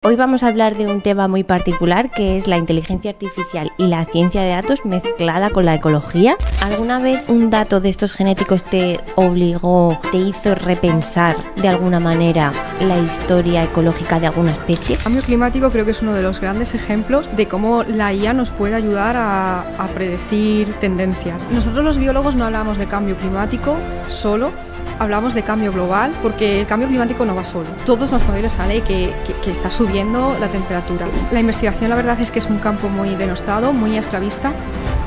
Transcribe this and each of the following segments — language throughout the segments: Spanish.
Hoy vamos a hablar de un tema muy particular que es la inteligencia artificial y la ciencia de datos mezclada con la ecología. ¿Alguna vez un dato de estos genéticos te obligó, te hizo repensar de alguna manera la historia ecológica de alguna especie? El cambio climático creo que es uno de los grandes ejemplos de cómo la IA nos puede ayudar a predecir tendencias. Nosotros los biólogos no hablamos de cambio climático solo, hablamos de cambio global porque el cambio climático no va solo. Todos los modelos sale que está subiendo la temperatura. La investigación, la verdad es que es un campo muy denostado, muy esclavista.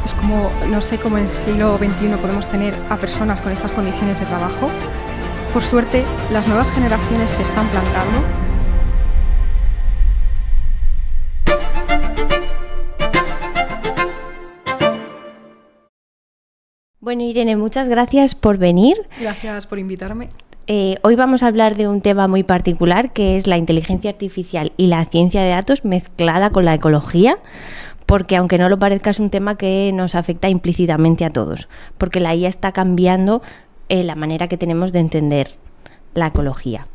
Es como, no sé cómo en el siglo XXI podemos tener a personas con estas condiciones de trabajo. Por suerte, las nuevas generaciones se están plantando. Bueno, Irene, muchas gracias por venir. Gracias por invitarme. Hoy vamos a hablar de un tema muy particular que es la inteligencia artificial y la ciencia de datos mezclada con la ecología, porque aunque no lo parezca es un tema que nos afecta implícitamente a todos, porque la IA está cambiando la manera que tenemos de entender la ecología.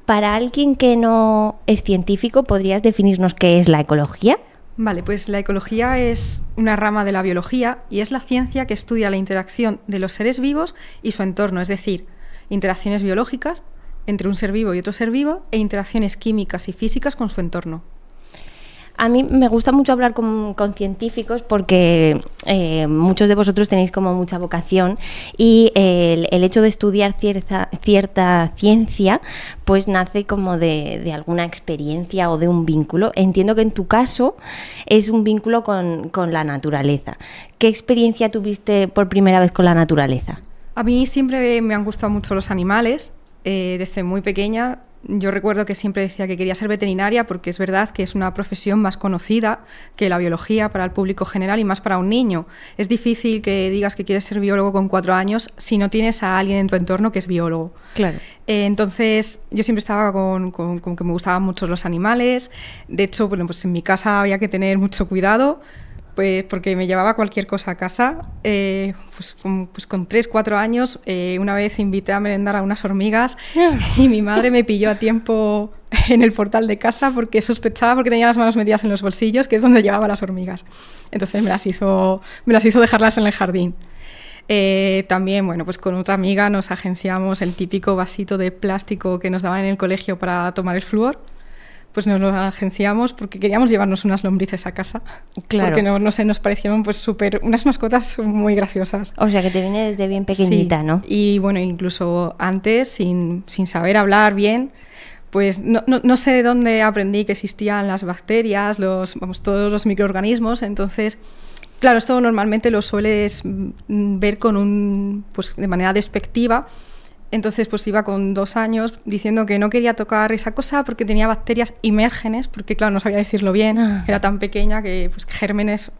Para alguien que no es científico, ¿podrías definirnos qué es la ecología? Vale, pues la ecología es una rama de la biología y es la ciencia que estudia la interacción de los seres vivos y su entorno, es decir, interacciones biológicas entre un ser vivo y otro ser vivo e interacciones químicas y físicas con su entorno. A mí me gusta mucho hablar con científicos porque muchos de vosotros tenéis como mucha vocación y el hecho de estudiar cierta ciencia pues nace como de alguna experiencia o de un vínculo. Entiendo que en tu caso es un vínculo con la naturaleza. ¿Qué experiencia tuviste por primera vez con la naturaleza? A mí siempre me han gustado mucho los animales, desde muy pequeña. Yo recuerdo que siempre decía que quería ser veterinaria porque es verdad que es una profesión más conocida que la biología para el público general y más para un niño. Es difícil que digas que quieres ser biólogo con 4 años si no tienes a alguien en tu entorno que es biólogo. Claro. Entonces yo siempre estaba con que me gustaban mucho los animales. De hecho, bueno, pues en mi casa había que tener mucho cuidado. Pues porque me llevaba cualquier cosa a casa, pues con 3, 4 años, una vez invité a merendar a unas hormigas y mi madre me pilló a tiempo en el portal de casa porque sospechaba, porque tenía las manos metidas en los bolsillos, que es donde llevaba las hormigas. Entonces me las hizo dejarlas en el jardín. También, bueno, pues con otra amiga nos agenciamos el típico vasito de plástico que nos daban en el colegio para tomar el flúor. Pues nos lo agenciamos porque queríamos llevarnos unas lombrices a casa. Claro. Porque no sé, nos parecieron pues unas mascotas muy graciosas. O sea, que te viene desde bien pequeñita, sí. ¿No? Y bueno, incluso antes, sin saber hablar bien, pues no sé de dónde aprendí que existían las bacterias, todos los microorganismos. Entonces, claro, esto normalmente lo sueles ver pues de manera despectiva. Entonces pues iba con 2 años diciendo que no quería tocar esa cosa porque tenía bacterias imérgenes, porque claro, no sabía decirlo bien, era tan pequeña que pues, gérmenes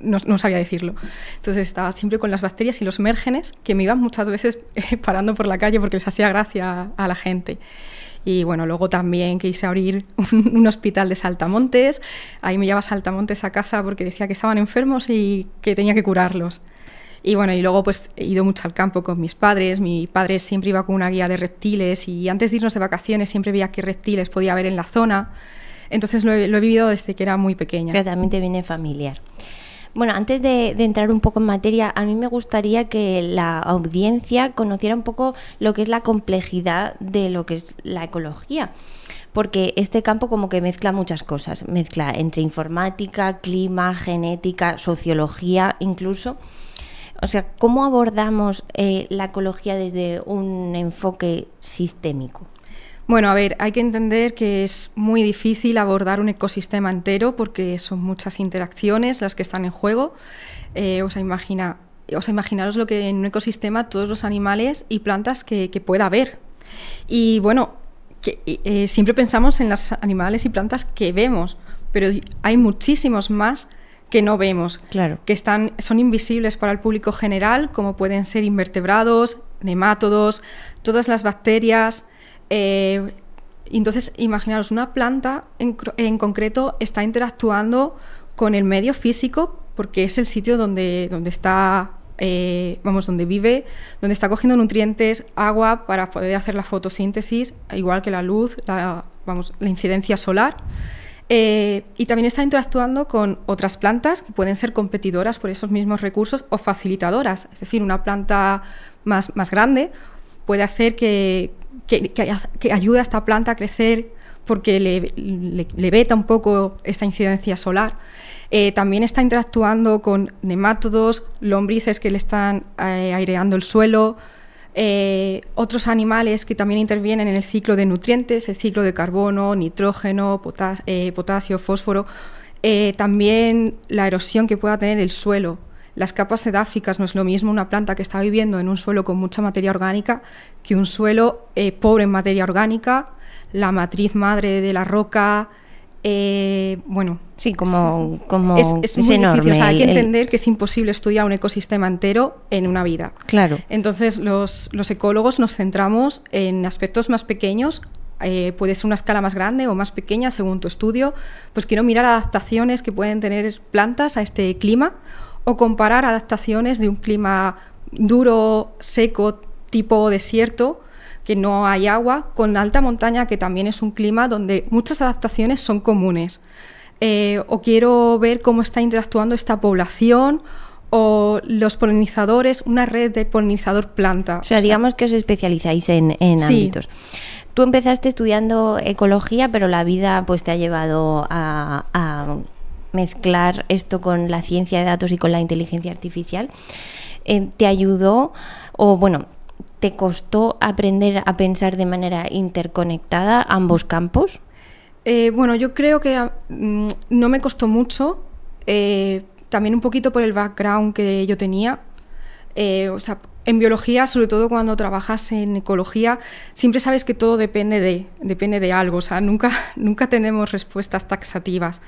no sabía decirlo. Entonces estaba siempre con las bacterias y los mérgenes, que me iban muchas veces parando por la calle porque les hacía gracia a la gente. Y bueno, luego también quise abrir un hospital de saltamontes, ahí me llevaba saltamontes a casa porque decía que estaban enfermos y que tenía que curarlos. Y bueno, y luego pues he ido mucho al campo con mis padres. Mi padre siempre iba con una guía de reptiles y antes de irnos de vacaciones siempre veía qué reptiles podía haber en la zona. Entonces lo he vivido desde que era muy pequeña. Que también te viene familiar. Bueno, antes de entrar un poco en materia, a mí me gustaría que la audiencia conociera un poco lo que es la complejidad de lo que es la ecología. Porque este campo como que mezcla muchas cosas. Mezcla entre informática, clima, genética, sociología incluso. O sea, ¿cómo abordamos la ecología desde un enfoque sistémico? Bueno, a ver, hay que entender que es muy difícil abordar un ecosistema entero porque son muchas interacciones las que están en juego. Imaginaros lo que en un ecosistema todos los animales y plantas que pueda haber. Y bueno, siempre pensamos en los animales y plantas que vemos, pero hay muchísimos más que no vemos, claro, que son invisibles para el público general, como pueden ser invertebrados, nemátodos, todas las bacterias. Entonces, imaginaros, una planta en concreto está interactuando con el medio físico porque es el sitio donde está donde vive, donde está cogiendo nutrientes, agua para poder hacer la fotosíntesis, igual que la luz, la incidencia solar. Y también está interactuando con otras plantas que pueden ser competidoras por esos mismos recursos o facilitadoras. Es decir, una planta más grande puede hacer que ayude a esta planta a crecer porque le veta un poco esta incidencia solar. También está interactuando con nemátodos, lombrices que le están aireando el suelo, otros animales que también intervienen en el ciclo de nutrientes, el ciclo de carbono, nitrógeno, potasio, fósforo, también la erosión que pueda tener el suelo. Las capas edáficas, no es lo mismo una planta que está viviendo en un suelo con mucha materia orgánica que un suelo pobre en materia orgánica, la matriz madre de la roca. Sí, como es muy enorme. Difícil. O sea, hay que entender que es imposible estudiar un ecosistema entero en una vida. Claro. Entonces, los ecólogos nos centramos en aspectos más pequeños. Puede ser una escala más grande o más pequeña según tu estudio. Pues quiero mirar adaptaciones que pueden tener plantas a este clima o comparar adaptaciones de un clima duro, seco, tipo desierto, que no hay agua, con alta montaña, que también es un clima donde muchas adaptaciones son comunes. O quiero ver cómo está interactuando esta población o los polinizadores, una red de polinizador planta. O sea, digamos que os especializáis en sí. ámbitos. Tú empezaste estudiando ecología, pero la vida pues te ha llevado a mezclar esto con la ciencia de datos y con la inteligencia artificial. ¿Te ayudó te costó aprender a pensar de manera interconectada ambos campos? Yo creo que no me costó mucho, también un poquito por el background que yo tenía. En biología, sobre todo cuando trabajas en ecología, siempre sabes que todo depende de algo, o sea, nunca tenemos respuestas taxativas.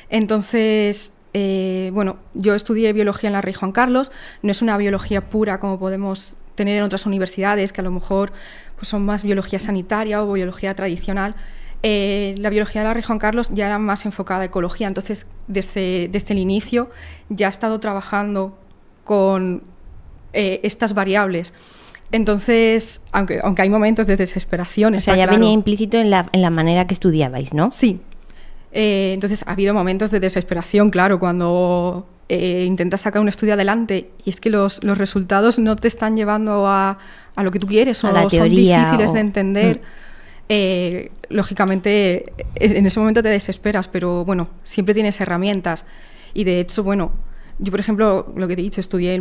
Entonces, yo estudié biología en la Rey Juan Carlos, no es una biología pura como podemos tener en otras universidades, que a lo mejor pues, son más biología sanitaria o biología tradicional. La biología de la Rey Juan Carlos ya era más enfocada a ecología, entonces desde el inicio ya he estado trabajando con estas variables. Entonces, aunque hay momentos de desesperación... O sea, ya venía implícito en la manera que estudiabais, ¿no? Sí. Entonces, ha habido momentos de desesperación, claro, cuando intentas sacar un estudio adelante y es que los resultados no te están llevando a lo que tú quieres o son difíciles de entender. Lógicamente, en ese momento te desesperas, pero bueno, siempre tienes herramientas. Y de hecho, yo, por ejemplo, lo que te he dicho, estudié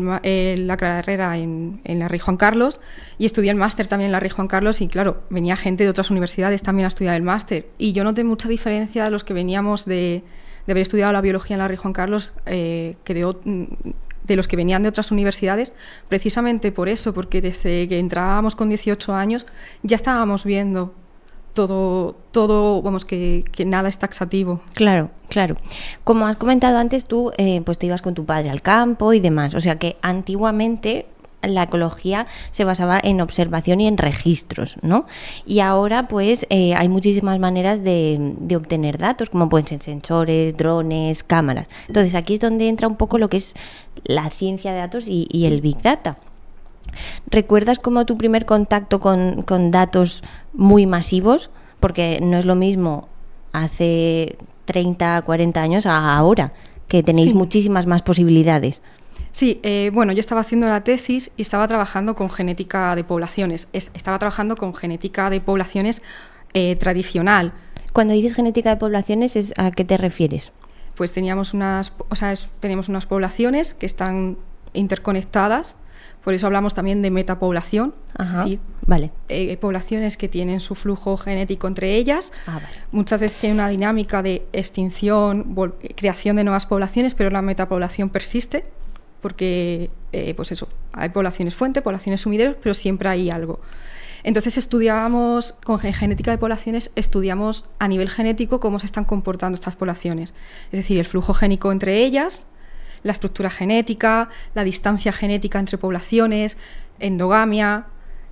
la carrera en la Rey Juan Carlos y estudié el máster también en la Rey Juan Carlos y, claro, venía gente de otras universidades también a estudiar el máster. Y yo noté mucha diferencia a los que veníamos de haber estudiado la biología en la Rey Juan Carlos que de los que venían de otras universidades, precisamente por eso, porque desde que entrábamos con 18 años ya estábamos viendo todo que nada es taxativo. Claro. Como has comentado antes, tú pues te ibas con tu padre al campo y demás. O sea que antiguamente la ecología se basaba en observación y en registros, ¿no? Y ahora pues hay muchísimas maneras de obtener datos, como pueden ser sensores, drones, cámaras. Entonces aquí es donde entra un poco lo que es la ciencia de datos y el Big Data. ¿Recuerdas como tu primer contacto con datos muy masivos? Porque no es lo mismo hace 30, 40 años a ahora, que tenéis muchísimas más posibilidades. Sí, yo estaba haciendo la tesis y estaba trabajando con genética de poblaciones. Estaba trabajando con genética de poblaciones tradicional. Cuando dices genética de poblaciones, ¿a qué te refieres? Pues teníamos unas poblaciones que están interconectadas. Por eso hablamos también de metapoblación. Ajá, es decir, vale. Poblaciones que tienen su flujo genético entre ellas. Vale. Muchas veces tiene una dinámica de extinción, creación de nuevas poblaciones, pero la metapoblación persiste porque, hay poblaciones fuente, poblaciones sumideros, pero siempre hay algo. Entonces estudiábamos, con genética de poblaciones, estudiamos a nivel genético cómo se están comportando estas poblaciones. Es decir, el flujo génico entre ellas, la estructura genética, la distancia genética entre poblaciones, endogamia,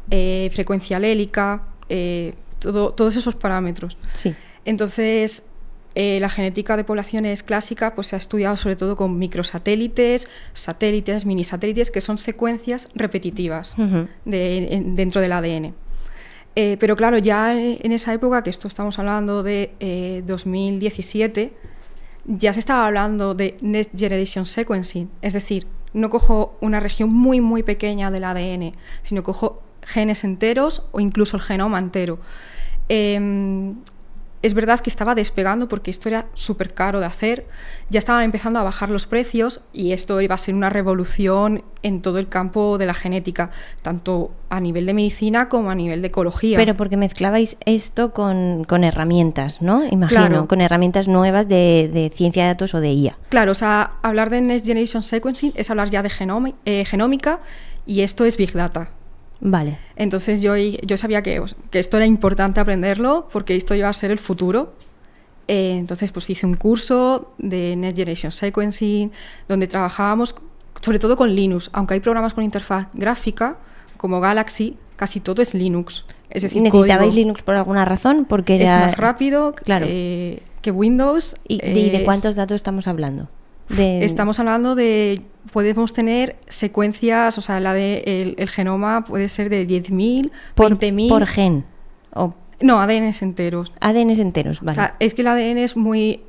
frecuencia alélica, todos esos parámetros. Sí. Entonces, La genética de poblaciones clásica pues, se ha estudiado sobre todo con microsatélites, satélites, minisatélites, que son secuencias repetitivas dentro del ADN. Pero claro, ya en esa época, que esto estamos hablando de 2017, ya se estaba hablando de Next Generation Sequencing, es decir, no cojo una región muy, muy pequeña del ADN, sino cojo genes enteros o incluso el genoma entero. Es verdad que estaba despegando porque esto era súper caro de hacer, ya estaban empezando a bajar los precios y esto iba a ser una revolución en todo el campo de la genética, tanto a nivel de medicina como a nivel de ecología. Pero porque mezclabais esto con herramientas, ¿no? Imagino, claro, con herramientas nuevas de ciencia de datos o de IA. Claro, o sea, hablar de Next Generation Sequencing es hablar ya de genómica y esto es Big Data. Vale. Entonces yo sabía que esto era importante aprenderlo porque esto iba a ser el futuro. Entonces pues hice un curso de Next Generation Sequencing donde trabajábamos sobre todo con Linux, aunque hay programas con interfaz gráfica como Galaxy, casi todo es Linux. Es decir, ¿necesitabais código. Linux por alguna razón? Porque era... es más rápido, claro, que Windows. ¿Y de cuántos datos estamos hablando? Estamos hablando de... Podemos tener secuencias, o sea, el genoma puede ser de 10.000, 20.000... ¿Por gen? O... No, ADNs enteros. ADNs enteros, vale. O sea, es que el ADN es muy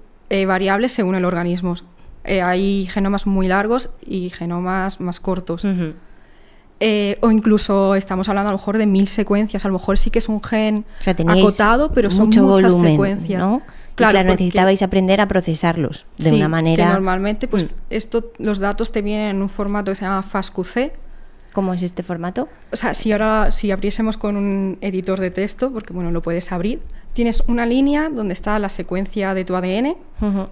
variable según el organismo. Hay genomas muy largos y genomas más cortos. O incluso estamos hablando a lo mejor de 1.000 secuencias. A lo mejor sí que es un gen acotado, pero son muchas volumen, secuencias. ¿no? Claro, necesitabais aprender a procesarlos de una manera... que normalmente pues los datos te vienen en un formato que se llama FASTQ. ¿Cómo es este formato? O sea, si abriésemos con un editor de texto, porque bueno, lo puedes abrir, tienes una línea donde está la secuencia de tu ADN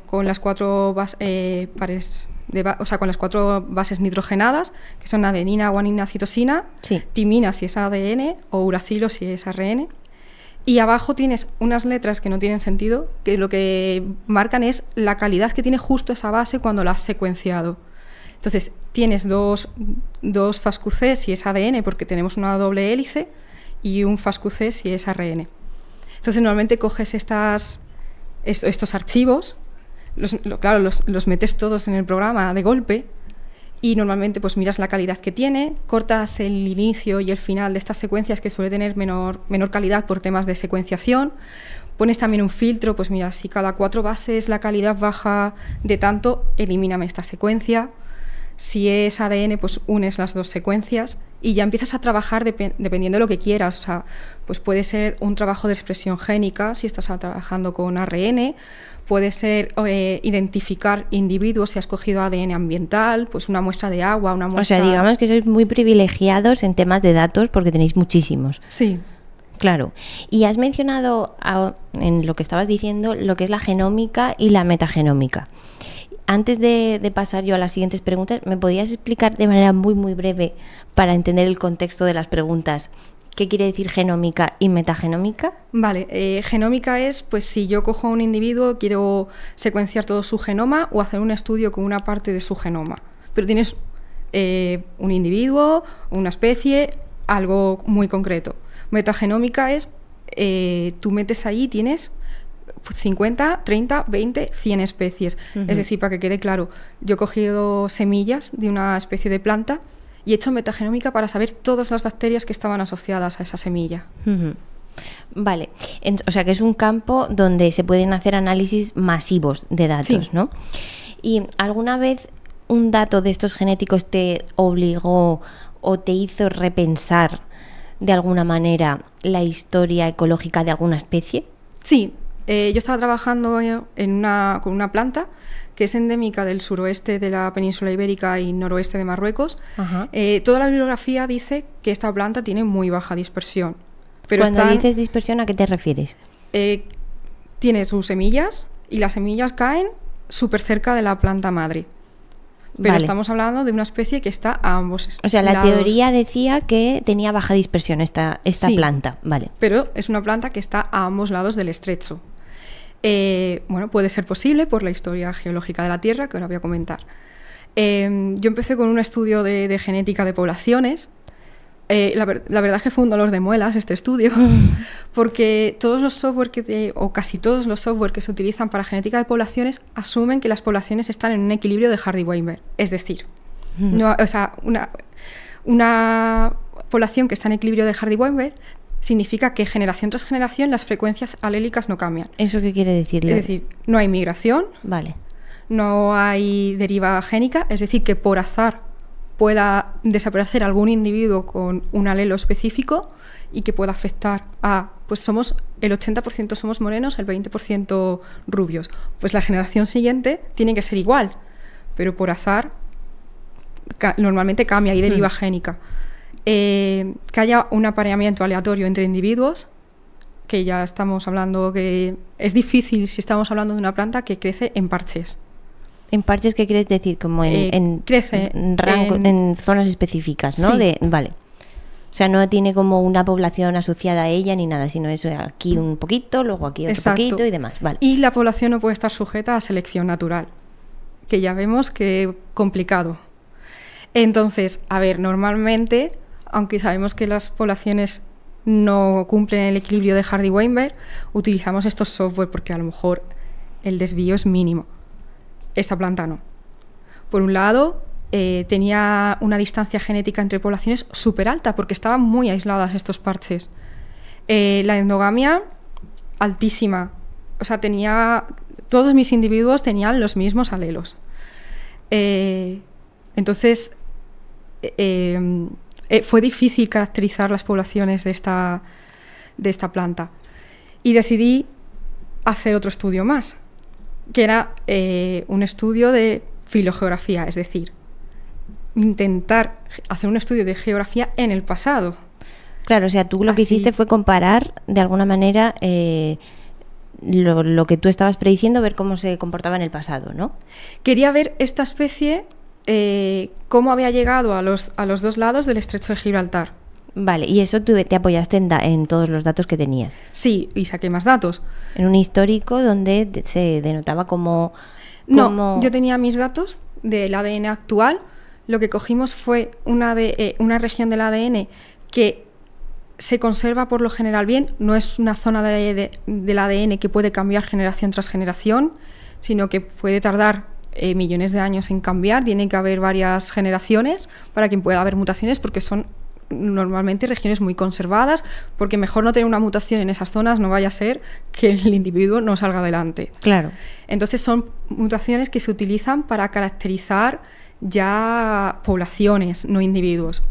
con las cuatro con las 4 bases nitrogenadas, que son adenina, guanina, citosina, timina si es ADN o uracilo si es ARN. Y abajo tienes unas letras que no tienen sentido, que lo que marcan es la calidad que tiene justo esa base cuando la has secuenciado. Entonces, tienes dos FASTQ si es ADN, porque tenemos una doble hélice, y un FASTQ si es ARN. Entonces, normalmente coges estos archivos, los metes todos en el programa de golpe, y normalmente pues miras la calidad que tiene, cortas el inicio y el final de estas secuencias que suele tener menor calidad por temas de secuenciación, pones también un filtro, pues mira, si cada 4 bases la calidad baja de tanto, elimíname esta secuencia. Si es ADN, pues unes las 2 secuencias y ya empiezas a trabajar dependiendo de lo que quieras. O sea, pues puede ser un trabajo de expresión génica si estás trabajando con ARN, puede ser identificar individuos si has cogido ADN ambiental, pues una muestra de agua, una muestra... O sea, digamos que sois muy privilegiados en temas de datos porque tenéis muchísimos. Sí. Claro. Y has mencionado en lo que estabas diciendo lo que es la genómica y la metagenómica. Antes de pasar yo a las siguientes preguntas, ¿me podías explicar de manera muy, muy breve para entender el contexto de las preguntas qué quiere decir genómica y metagenómica? Vale, genómica es, pues si yo cojo a un individuo, quiero secuenciar todo su genoma o hacer un estudio con una parte de su genoma. Pero tienes un individuo, una especie, algo muy concreto. Metagenómica es, tú metes ahí, tienes 50, 30, 20, 100 especies. Es decir, para que quede claro, yo he cogido semillas de una especie de planta y he hecho metagenómica para saber todas las bacterias que estaban asociadas a esa semilla. Vale, o sea que es un campo donde se pueden hacer análisis masivos de datos, ¿no? ¿Y alguna vez un dato de estos genéticos te obligó o te hizo repensar de alguna manera la historia ecológica de alguna especie? Sí. Yo estaba trabajando con una planta que es endémica del suroeste de la península ibérica y noroeste de Marruecos. Toda la bibliografía dice que esta planta tiene muy baja dispersión. Pero cuando dices dispersión, ¿a qué te refieres? Tiene sus semillas y las semillas caen súper cerca de la planta madre. Pero estamos hablando de una especie que está a ambos lados. O sea, la teoría decía que tenía baja dispersión esta planta. Vale. Pero es una planta que está a ambos lados del estrecho. Bueno, puede ser posible por la historia geológica de la Tierra, que ahora voy a comentar. Yo empecé con un estudio de genética de poblaciones. La verdad es que fue un dolor de muelas este estudio, porque todos los software o casi todos los software que se utilizan para genética de poblaciones asumen que las poblaciones están en un equilibrio de Hardy-Weinberg. Es decir, una población que está en equilibrio de Hardy-Weinberg significa que generación tras generación las frecuencias alélicas no cambian. ¿Eso qué quiere decir? Es decir, no hay migración, vale, no hay deriva génica, es decir, que por azar pueda desaparecer algún individuo con un alelo específico y que pueda afectar a, pues el 80% somos morenos, el 20% rubios. Pues la generación siguiente tiene que ser igual, pero por azar normalmente cambia y deriva génica. Que haya un apareamiento aleatorio entre individuos, que ya estamos hablando que es difícil si estamos hablando de una planta que crece en parches. ¿En parches qué quieres decir? Como crece en zonas específicas, ¿no? Sí. Vale. O sea, no tiene como una población asociada a ella ni nada, sino eso, aquí un poquito, luego aquí otro Exacto. poquito y demás. Vale. Y la población no puede estar sujeta a selección natural, que ya vemos que complicado. Entonces, a ver, normalmente, aunque sabemos que las poblaciones no cumplen el equilibrio de Hardy-Weinberg, utilizamos estos software porque a lo mejor el desvío es mínimo. Esta planta no. Por un lado, tenía una distancia genética entre poblaciones súper alta porque estaban muy aisladas estos parches. La endogamia, altísima. O sea, todos mis individuos tenían los mismos alelos. Entonces, fue difícil caracterizar las poblaciones de esta planta. Y decidí hacer otro estudio más, que era un estudio de filogeografía, es decir, intentar hacer un estudio de geografía en el pasado. Claro, o sea, tú lo que hiciste fue comparar, de alguna manera, lo que tú estabas prediciendo, ver cómo se comportaba en el pasado, ¿no? Quería ver esta especie, cómo había llegado a los dos lados del estrecho de Gibraltar. Vale, y eso tú te apoyaste en todos los datos que tenías. Sí, y saqué más datos. En un histórico donde se denotaba como... No, yo tenía mis datos del ADN actual. Lo que cogimos fue una región del ADN que se conserva por lo general bien. No es una zona del ADN que puede cambiar generación tras generación, sino que puede tardar millones de años en cambiar. Tiene que haber varias generaciones para que pueda haber mutaciones, porque son normalmente regiones muy conservadas, porque mejor no tener una mutación en esas zonas, no vaya a ser que el individuo no salga adelante. Claro. Entonces son mutaciones que se utilizan para caracterizar ya poblaciones, no individuos.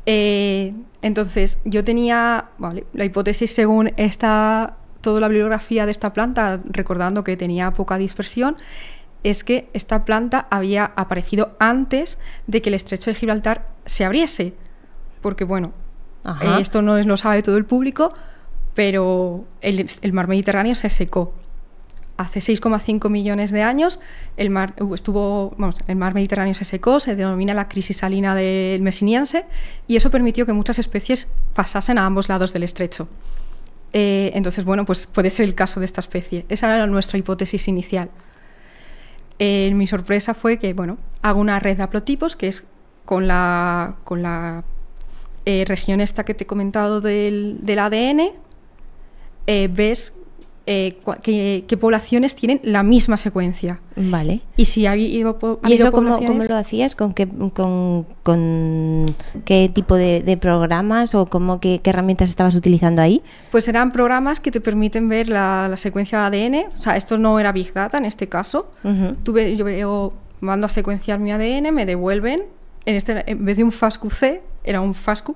Entonces yo tenía, vale, la hipótesis según toda la bibliografía de esta planta, recordando que tenía poca dispersión, es que esta planta había aparecido antes de que el estrecho de Gibraltar se abriese. Porque, bueno, esto no lo sabe todo el público, pero el mar Mediterráneo se secó. Hace 6,5 millones de años el mar Mediterráneo se secó, se denomina la crisis salina del Mesiniense, y eso permitió que muchas especies pasasen a ambos lados del estrecho. Entonces, bueno, pues puede ser el caso de esta especie. Esa era nuestra hipótesis inicial. Mi sorpresa fue que, bueno, hago una red de haplotipos, que es con la región esta que te he comentado del ADN, ves qué poblaciones tienen la misma secuencia. Vale. Y si ha habido ¿Y eso cómo poblaciones... lo hacías? ¿Con qué tipo de programas o qué herramientas estabas utilizando ahí? Pues eran programas que te permiten ver la secuencia de ADN. O sea, esto no era Big Data en este caso. Yo mando a secuenciar mi ADN, me devuelven. En vez de un FASQ-C, era un FASQ.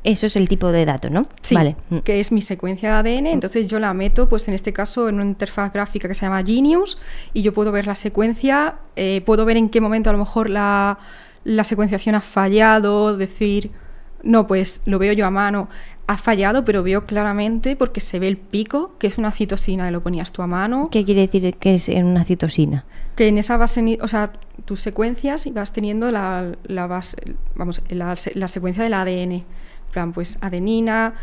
Eso es el tipo de dato, ¿no? Sí, vale. Que es mi secuencia de ADN. Entonces yo la meto, pues en este caso, en una interfaz gráfica que se llama Genius, y yo puedo ver la secuencia, puedo ver en qué momento a lo mejor la secuenciación ha fallado, decir, no, pues lo veo yo a mano, ha fallado, pero veo claramente porque se ve el pico, que es una citosina, y lo ponías tú a mano. ¿Qué quiere decir que es una citosina? Que en esa base, o sea, tus secuencias y vas teniendo la secuencia del ADN. En plan, pues adenina,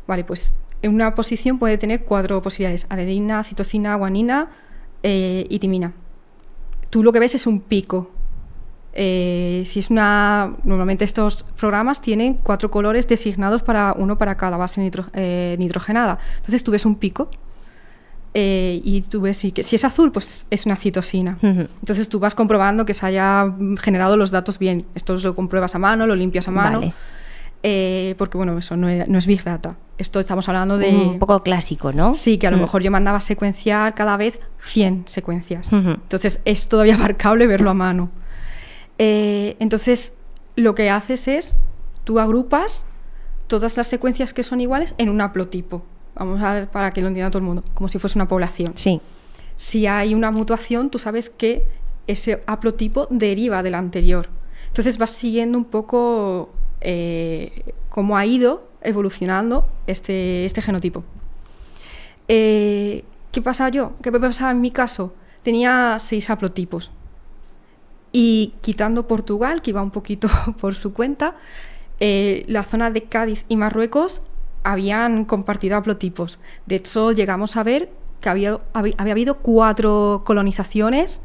vale, pues en una posición puede tener 4 posibilidades: adenina, citosina, guanina y timina. Tú lo que ves es un pico. Si es normalmente estos programas tienen 4 colores designados uno para cada base nitrogenada. Entonces tú ves un pico y tú ves si es azul, pues es una citosina. Entonces tú vas comprobando que se haya generado los datos bien. Esto lo compruebas a mano, lo limpias a mano. Vale. Porque bueno, eso no es Big Data. Esto estamos hablando de... Un poco clásico, ¿no? Sí, que a lo mejor yo mandaba a secuenciar cada vez 100 secuencias. Entonces es todavía abarcable verlo a mano. Entonces lo que haces es, tú agrupas todas las secuencias que son iguales en un haplotipo. Vamos a ver para que lo entienda todo el mundo, como si fuese una población. Sí. Si hay una mutuación, tú sabes que ese haplotipo deriva del anterior. Entonces vas siguiendo un poco cómo ha ido evolucionando este genotipo. ¿Qué pasa yo? ¿Qué me pasaba en mi caso? Tenía 6 haplotipos. Y quitando Portugal, que iba un poquito por su cuenta, la zona de Cádiz y Marruecos habían compartido haplotipos. De hecho, llegamos a ver que había habido 4 colonizaciones.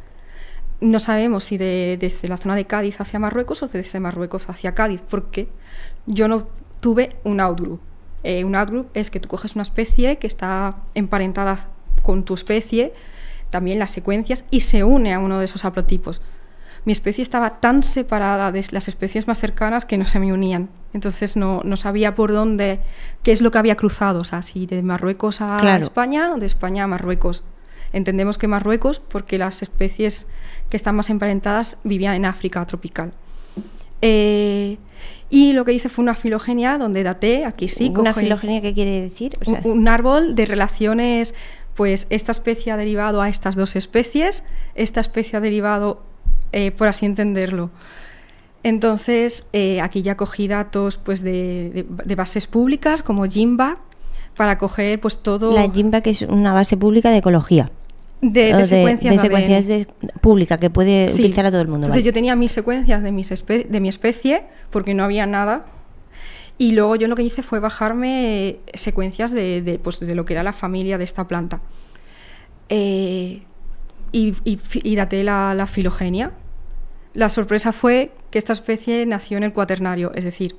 No sabemos si desde la zona de Cádiz hacia Marruecos o desde Marruecos hacia Cádiz, porque yo no tuve un outgroup. Un outgroup es que tú coges una especie que está emparentada con tu especie, también las secuencias, y se une a uno de esos haplotipos. Mi especie estaba tan separada de las especies más cercanas que no se me unían. Entonces no sabía por dónde, qué es lo que había cruzado, o sea, si de Marruecos a España o de España a Marruecos. Entendemos que Marruecos porque las especies que están más emparentadas vivían en África tropical. Y lo que hice fue una filogenia donde daté, aquí sí. ¿Una filogenia qué quiere decir? O sea, un árbol de relaciones, pues esta especie ha derivado a estas 2 especies, esta especie ha derivado, por así entenderlo. Entonces, aquí ya cogí datos pues, de bases públicas como GIMBA para coger pues todo... La GIMBA, que es una base pública de ecología. De secuencias pública que puede utilizar a todo el mundo. Entonces yo tenía mis secuencias de mi especie porque no había nada, y luego yo lo que hice fue bajarme secuencias de lo que era la familia de esta planta, y daté la filogenia. La sorpresa fue que esta especie nació en el Cuaternario, es decir,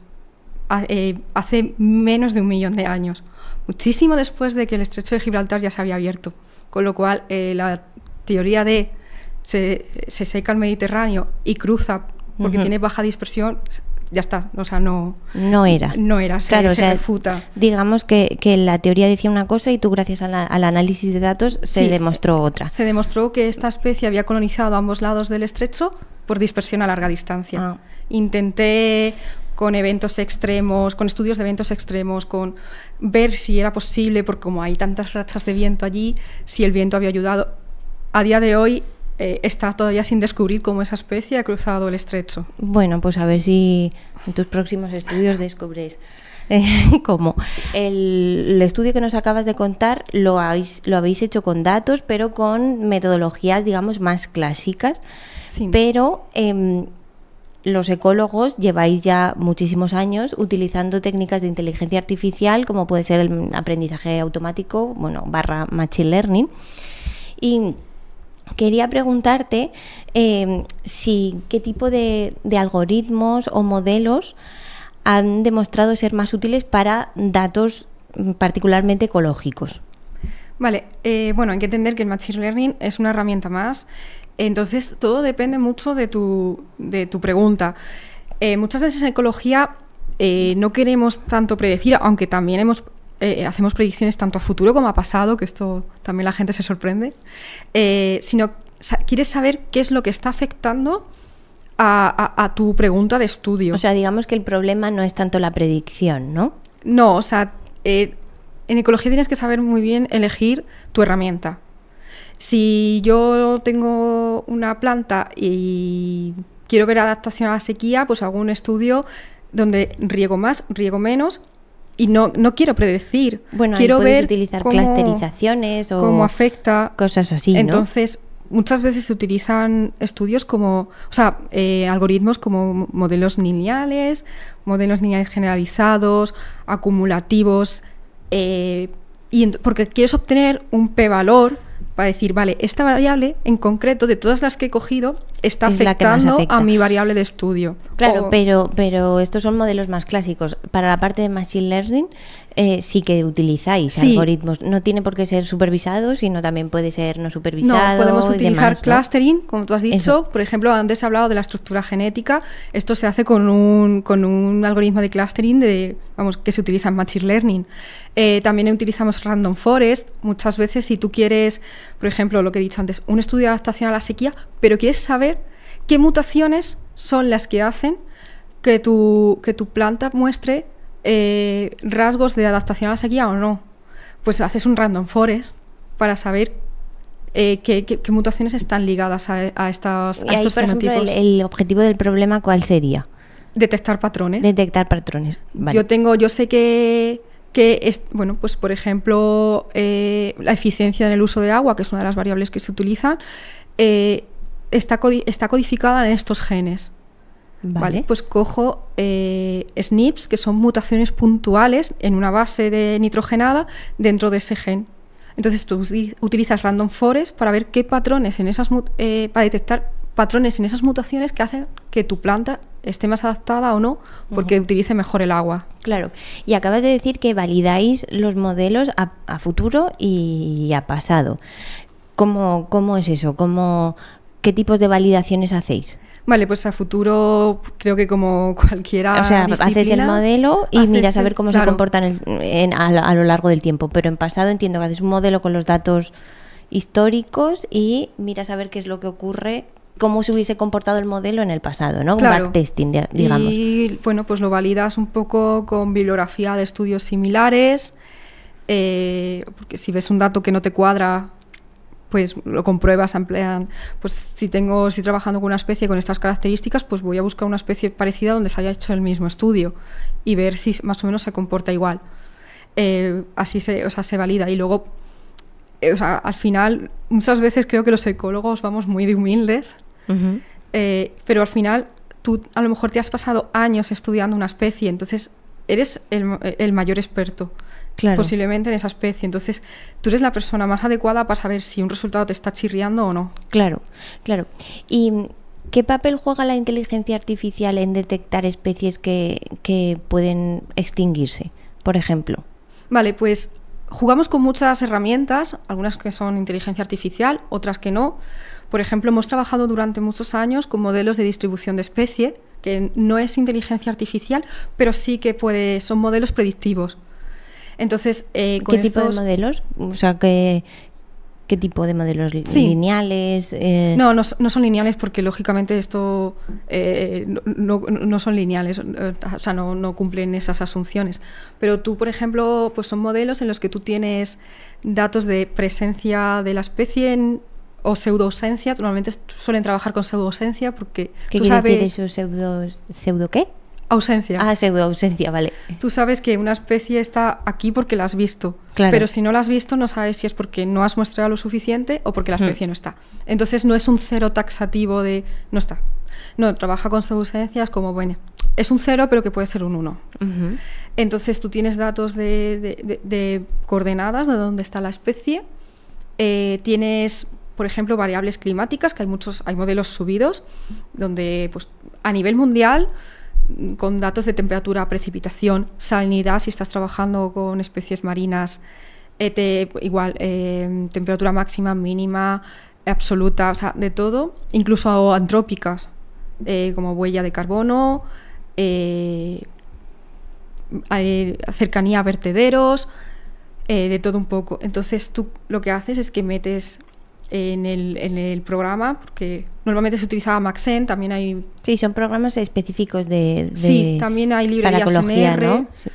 hace menos de 1 millón de años, muchísimo después de que el estrecho de Gibraltar ya se había abierto. Con lo cual, la teoría de se seca el Mediterráneo y cruza porque tiene baja dispersión, ya está, o sea, no era, se refuta. Digamos que la teoría decía una cosa y tú, gracias al análisis de datos, se demostró otra. Se demostró que esta especie había colonizado ambos lados del estrecho por dispersión a larga distancia. Intenté con eventos extremos, con estudios de eventos extremos, con ver si era posible, porque como hay tantas rachas de viento allí, si el viento había ayudado. A día de hoy está todavía sin descubrir cómo esa especie ha cruzado el estrecho. Bueno, pues a ver si en tus próximos estudios descubrís cómo. El estudio que nos acabas de contar lo habéis hecho con datos, pero con metodologías, digamos, más clásicas. Sí. Pero... los ecólogos lleváis ya muchísimos años utilizando técnicas de inteligencia artificial, como puede ser el aprendizaje automático, / machine learning. Y quería preguntarte qué tipo de algoritmos o modelos han demostrado ser más útiles para datos particularmente ecológicos. Vale, hay que entender que el machine learning es una herramienta más. Entonces, todo depende mucho de tu pregunta. Muchas veces en ecología no queremos tanto predecir, aunque también hacemos predicciones tanto a futuro como a pasado, que esto también la gente se sorprende, sino quieres saber qué es lo que está afectando a tu pregunta de estudio. O sea, digamos que el problema no es tanto la predicción, ¿no? No, o sea, en ecología tienes que saber muy bien elegir tu herramienta. Si yo tengo una planta y quiero ver adaptación a la sequía, pues hago un estudio donde riego más, riego menos, y no quiero predecir. Bueno, quiero ver utilizar clusterizaciones o cómo afecta, cosas así, ¿no? Entonces, muchas veces se utilizan estudios algoritmos como modelos lineales generalizados, acumulativos, porque quieres obtener un p-valor para decir, vale, esta variable en concreto, de todas las que he cogido, está es la que más afectando afecta a mi variable de estudio. Claro, pero estos son modelos más clásicos. Para la parte de Machine Learning sí que utilizáis algoritmos. No tiene por qué ser supervisado, sino también puede ser no supervisado. No, podemos utilizar demás, clustering, como tú has dicho. Eso. Por ejemplo, antes he hablado de la estructura genética. Esto se hace con un algoritmo de clustering que se utiliza en Machine Learning. También utilizamos Random Forest. Muchas veces, si tú quieres, por ejemplo, lo que he dicho antes, un estudio de adaptación a la sequía, pero quieres saber qué mutaciones son las que hacen que tu planta muestre rasgos de adaptación a la sequía o no, pues haces un random forest para saber qué mutaciones están ligadas a estos fenotipos. Ejemplo, el objetivo del problema, ¿cuál sería? Detectar patrones. Vale. Yo sé que bueno, pues por ejemplo, la eficiencia en el uso de agua, que es una de las variables que se utilizan, está codificada en estos genes. Vale, pues cojo SNPs, que son mutaciones puntuales en una base de nitrogenada dentro de ese gen. Entonces tú utilizas Random Forest para ver qué patrones para detectar patrones en esas mutaciones que hacen que tu planta esté más adaptada o no, porque utilice mejor el agua. Claro. Y acabas de decir que validáis los modelos a futuro y a pasado. ¿Cómo es eso? ¿Qué tipos de validaciones hacéis? Vale, pues a futuro creo que como cualquiera haces el modelo y miras a ver cómo se comportan a lo largo del tiempo. Pero en pasado entiendo que haces un modelo con los datos históricos y miras a ver qué es lo que ocurre, cómo se hubiese comportado el modelo en el pasado, ¿no? Un backtesting, digamos. Y bueno, pues lo validas un poco con bibliografía de estudios similares, porque si ves un dato que no te cuadra, pues lo compruebas, emplean, pues si estoy trabajando con una especie con estas características, pues voy a buscar una especie parecida donde se haya hecho el mismo estudio y ver si más o menos se comporta igual. Así se valida. Y luego, al final, muchas veces creo que los ecólogos vamos muy de humildes, pero al final tú a lo mejor te has pasado años estudiando una especie, entonces eres el mayor experto. Claro. Posiblemente en esa especie. Entonces, tú eres la persona más adecuada para saber si un resultado te está chirriando o no. Claro. ¿Y qué papel juega la inteligencia artificial en detectar especies que pueden extinguirse, por ejemplo? Vale, pues jugamos con muchas herramientas, algunas que son inteligencia artificial, otras que no. Por ejemplo, hemos trabajado durante muchos años con modelos de distribución de especie, que no es inteligencia artificial, pero sí que son modelos predictivos. Entonces, ¿qué tipo de modelos? O sea, ¿qué tipo de modelos? Sí. ¿Lineales? No son lineales porque lógicamente esto no son lineales, o sea, no cumplen esas asunciones. Pero tú, por ejemplo, pues son modelos en los que tú tienes datos de presencia de la especie o pseudoausencia. Normalmente suelen trabajar con pseudoausencia porque ¿Qué tú quiere sabes decir eso? ¿Pseudo qué? Ausencia. Pseudoausencia, vale. Tú sabes que una especie está aquí porque la has visto, claro. Pero si no la has visto no sabes si es porque no has mostrado lo suficiente o porque la especie no está. Entonces no es un cero taxativo de no está. No, trabaja con pseudoausencias como, bueno, es un 0 pero que puede ser un 1. Entonces tú tienes datos de coordenadas de dónde está la especie, tienes, por ejemplo, variables climáticas, que hay modelos subidos, donde pues a nivel mundial, con datos de temperatura, precipitación, salinidad, si estás trabajando con especies marinas, temperatura máxima, mínima, absoluta, o sea, de todo, incluso antrópicas, como huella de carbono, cercanía a vertederos, de todo un poco. Entonces tú lo que haces es que metes en el programa, porque normalmente se utilizaba Maxent, también hay... Sí, son programas específicos Sí, también hay librerías en R, ¿no? Sí.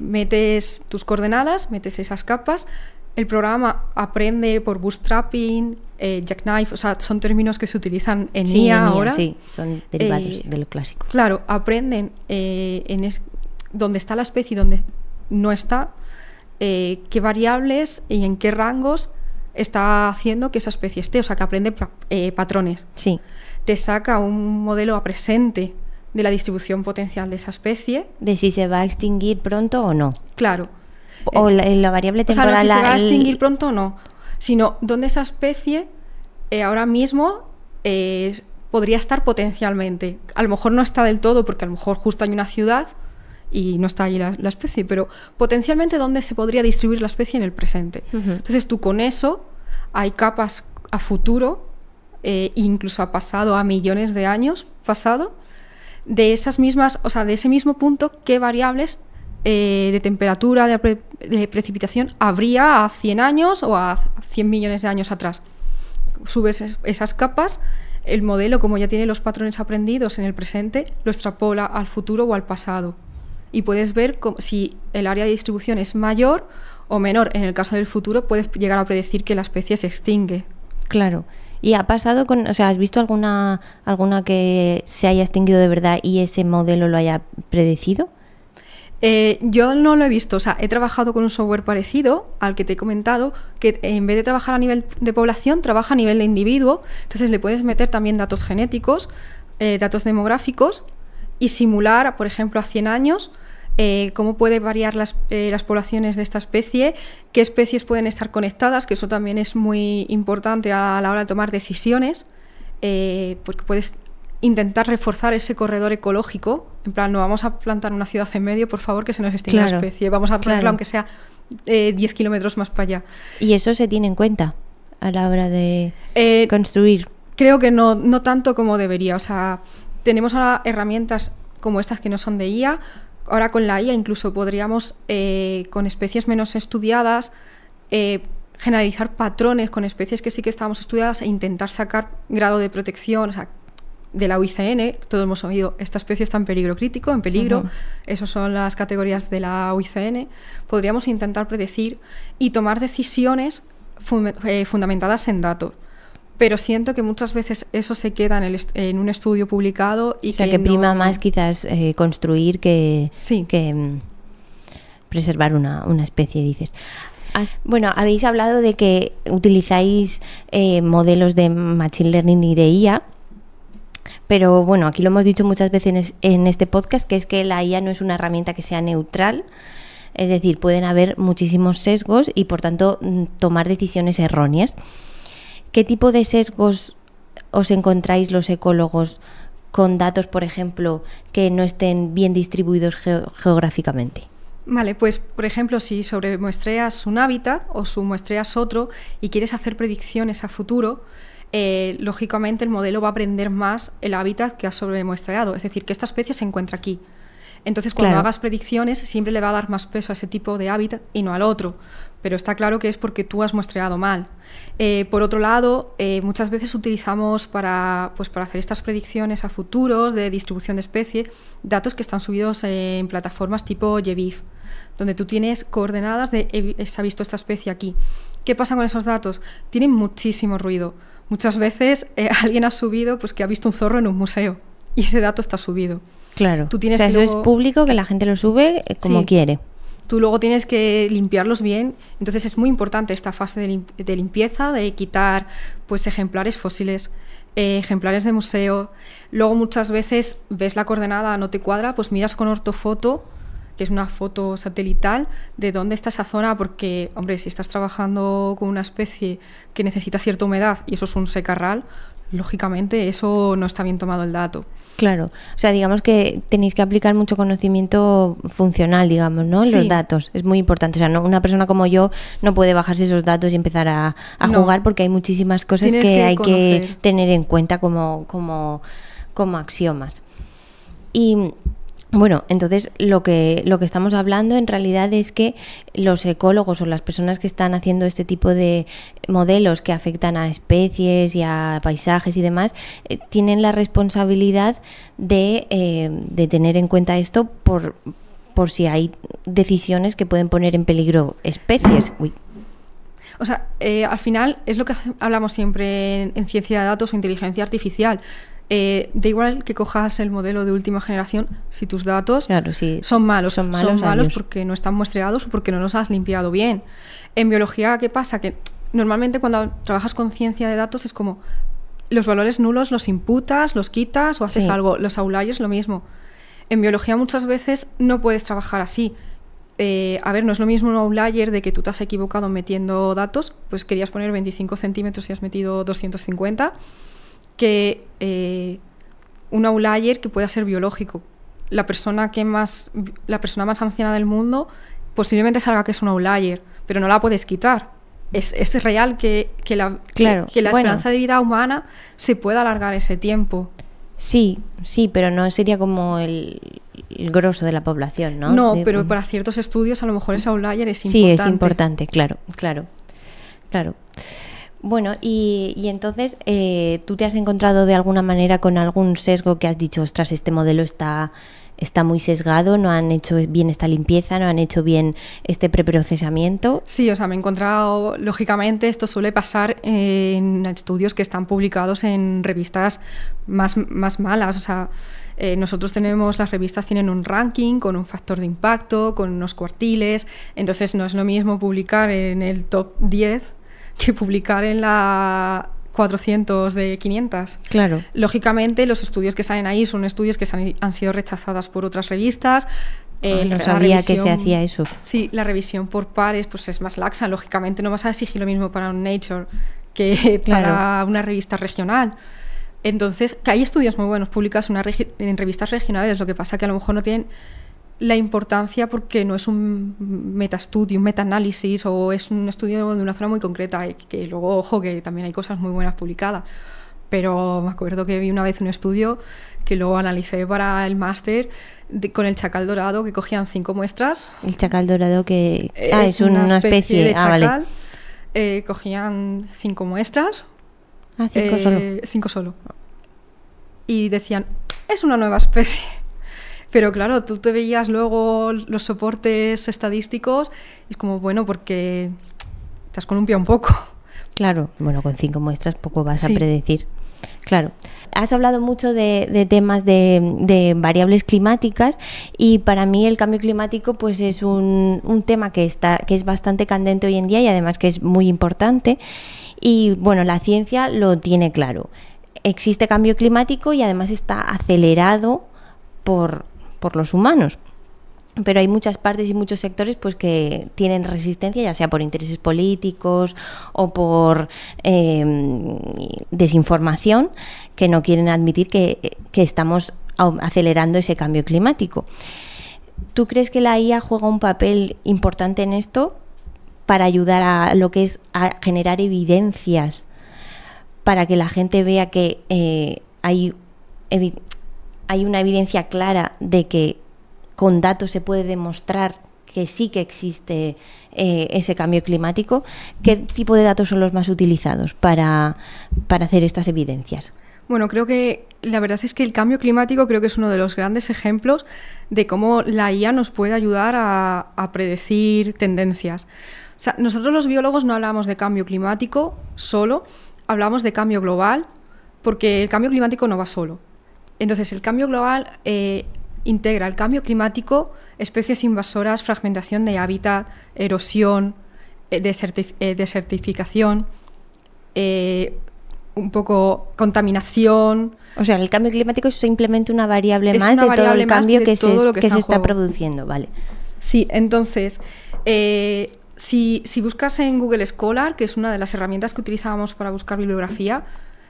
Metes tus coordenadas, metes esas capas, el programa aprende por bootstrapping, jackknife, o sea, son términos que se utilizan en IA ahora. Sí, son derivados de lo clásico. Claro, aprenden dónde está la especie y dónde no está, qué variables y en qué rangos está haciendo que esa especie esté, o sea, que aprende patrones. Sí. Te saca un modelo a presente de la distribución potencial de esa especie. De si se va a extinguir pronto o no. Claro. O la variable temporal. O sea, no si se va a extinguir pronto o no, sino dónde esa especie ahora mismo podría estar potencialmente. A lo mejor no está del todo, porque a lo mejor justo hay una ciudad y no está ahí la especie, pero potencialmente dónde se podría distribuir la especie en el presente. Entonces tú con eso hay capas a futuro, incluso a pasado, a millones de años pasado, de esas mismas, o sea, de ese mismo punto, qué variables de temperatura, de precipitación habría a 100 años o a 100 millones de años atrás. Subes esas capas, el modelo, como ya tiene los patrones aprendidos en el presente, lo extrapola al futuro o al pasado. Y puedes ver si el área de distribución es mayor o menor. En el caso del futuro puedes llegar a predecir que la especie se extingue. Claro. ¿Y ha pasado o sea, has visto alguna que se haya extinguido de verdad y ese modelo lo haya predecido? Yo no lo he visto, o sea, he trabajado con un software parecido al que te he comentado, que en vez de trabajar a nivel de población, trabaja a nivel de individuo, entonces le puedes meter también datos genéticos, datos demográficos y simular, por ejemplo, a 100 años, cómo puede variar las poblaciones de esta especie, qué especies pueden estar conectadas, que eso también es muy importante a la hora de tomar decisiones, porque puedes intentar reforzar ese corredor ecológico, en plan, no vamos a plantar una ciudad en medio, por favor, que se nos extinga la especie, vamos a ponerlo aunque sea 10 kilómetros más para allá. ¿Y eso se tiene en cuenta a la hora de construir? Creo que no tanto como debería, o sea, tenemos ahora herramientas como estas que no son de IA. Ahora con la IA incluso podríamos, con especies menos estudiadas, generalizar patrones con especies que sí que estábamos estudiadas e intentar sacar grado de protección, o sea, de la UICN. Todos hemos oído, esta especie está en peligro crítico, en peligro, esas son las categorías de la UICN. Podríamos intentar predecir y tomar decisiones fundamentadas en datos. Pero siento que muchas veces eso se queda en un estudio publicado y, o sea, que prima más quizás construir que preservar una especie, dices. Bueno, habéis hablado de que utilizáis modelos de Machine Learning y de IA, pero bueno, aquí lo hemos dicho muchas veces en este podcast, que es que la IA no es una herramienta que sea neutral. Es decir, pueden haber muchísimos sesgos y por tanto tomar decisiones erróneas. ¿Qué tipo de sesgos os encontráis los ecólogos con datos, por ejemplo, que no estén bien distribuidos geográficamente? Vale, pues por ejemplo, si sobremuestreas un hábitat o submuestreas otro y quieres hacer predicciones a futuro, lógicamente el modelo va a aprender más el hábitat que has sobremuestreado, es decir, que esta especie se encuentra aquí. Entonces, cuando hagas predicciones, siempre le va a dar más peso a ese tipo de hábitat y no al otro. Pero está claro que es porque tú has muestreado mal. Por otro lado, muchas veces utilizamos para hacer estas predicciones a futuros de distribución de especie, datos que están subidos en plataformas tipo GeoViv, donde tú tienes coordenadas de se ha visto esta especie aquí. ¿Qué pasa con esos datos? Tienen muchísimo ruido. Muchas veces alguien ha subido pues, que ha visto un zorro en un museo y ese dato está subido. Claro, tú tienes eso luego... es público, que la gente lo sube como quiere. Tú luego tienes que limpiarlos bien, entonces es muy importante esta fase de limpieza, de quitar pues ejemplares fósiles, ejemplares de museo. Luego muchas veces ves la coordenada, no te cuadra, pues miras con ortofoto, que es una foto satelital, de dónde está esa zona, porque, hombre, si estás trabajando con una especie que necesita cierta humedad y eso es un secarral, lógicamente eso no está bien tomado el dato. Claro, o sea, digamos que tenéis que aplicar mucho conocimiento funcional, digamos, ¿no? Sí. Los datos, es muy importante. O sea, no, una persona como yo no puede bajarse esos datos y empezar a jugar, porque hay muchísimas cosas que hay que tener en cuenta como axiomas. Y bueno, entonces lo que estamos hablando en realidad es que los ecólogos o las personas que están haciendo este tipo de modelos que afectan a especies y a paisajes y demás, tienen la responsabilidad de tener en cuenta esto por si hay decisiones que pueden poner en peligro especies. Uy. O sea, al final es lo que hablamos siempre en ciencia de datos o inteligencia artificial. Da igual que cojas el modelo de última generación, si tus datos son malos porque no están muestreados o porque no los has limpiado bien. En biología, ¿qué pasa? Que normalmente cuando trabajas con ciencia de datos es como los valores nulos los imputas, los quitas o haces algo. Los outliers lo mismo. En biología muchas veces no puedes trabajar así. A ver, no es lo mismo un outlier de que tú te has equivocado metiendo datos, pues querías poner 25 centímetros y has metido 250, que un outlier que pueda ser biológico. La persona más anciana del mundo posiblemente salga que es un outlier, pero no la puedes quitar. Es real que la esperanza de vida humana se pueda alargar ese tiempo. Sí, pero no sería como el grosso de la población, ¿no? No, pero para ciertos estudios a lo mejor ese outlier es importante. Sí, es importante, claro. Bueno, y entonces, ¿tú te has encontrado de alguna manera con algún sesgo que has dicho, ostras, este modelo está muy sesgado, no han hecho bien esta limpieza, no han hecho bien este preprocesamiento? Sí, o sea, me he encontrado, lógicamente, esto suele pasar en estudios que están publicados en revistas más malas, o sea, nosotros las revistas tienen un ranking con un factor de impacto, con unos cuartiles, entonces no es lo mismo publicar en el top 10 que publicar en la 400 de 500. Claro. Lógicamente, los estudios que salen ahí son estudios que han sido rechazadas por otras revistas. No sabía que se hacía eso. Sí, la revisión por pares pues es más laxa. Lógicamente no vas a exigir lo mismo para un Nature que para una revista regional. Entonces, que hay estudios muy buenos publicados en revistas regionales, lo que pasa que a lo mejor no tienen la importancia porque no es un metaestudio, un metaanálisis, o es un estudio de una zona muy concreta, que luego, ojo, que también hay cosas muy buenas publicadas. Pero me acuerdo que vi una vez un estudio que luego analicé para el máster con el chacal dorado, que cogían 5 muestras. El chacal dorado que es una especie de chacal. Vale. Cogían 5 muestras. 5 solo. 5 solo. Y decían, es una nueva especie. Pero claro, tú te veías luego los soportes estadísticos y es como, bueno, porque te has columpiado un poco. Claro, bueno, con 5 muestras poco vas a predecir. Claro. Has hablado mucho de temas de variables climáticas, y para mí el cambio climático pues es un tema que es bastante candente hoy en día y además que es muy importante. Y bueno, la ciencia lo tiene claro. Existe cambio climático y además está acelerado por los humanos. Pero hay muchas partes y muchos sectores pues que tienen resistencia, ya sea por intereses políticos o por desinformación, que no quieren admitir que estamos acelerando ese cambio climático. ¿Tú crees que la IA juega un papel importante en esto para ayudar a lo que es a generar evidencias para que la gente vea que hay una evidencia clara de que con datos se puede demostrar que sí que existe ese cambio climático? ¿Qué tipo de datos son los más utilizados para hacer estas evidencias? Bueno, creo que la verdad es que el cambio climático creo que es uno de los grandes ejemplos de cómo la IA nos puede ayudar a predecir tendencias. O sea, nosotros los biólogos no hablamos de cambio climático solo, hablamos de cambio global, porque el cambio climático no va solo. Entonces, el cambio global integra el cambio climático, especies invasoras, fragmentación de hábitat, erosión, desertificación, un poco contaminación. O sea, el cambio climático es simplemente una variable más de todo el cambio que se está produciendo, ¿vale? Sí, entonces, si buscas en Google Scholar, que es una de las herramientas que utilizábamos para buscar bibliografía,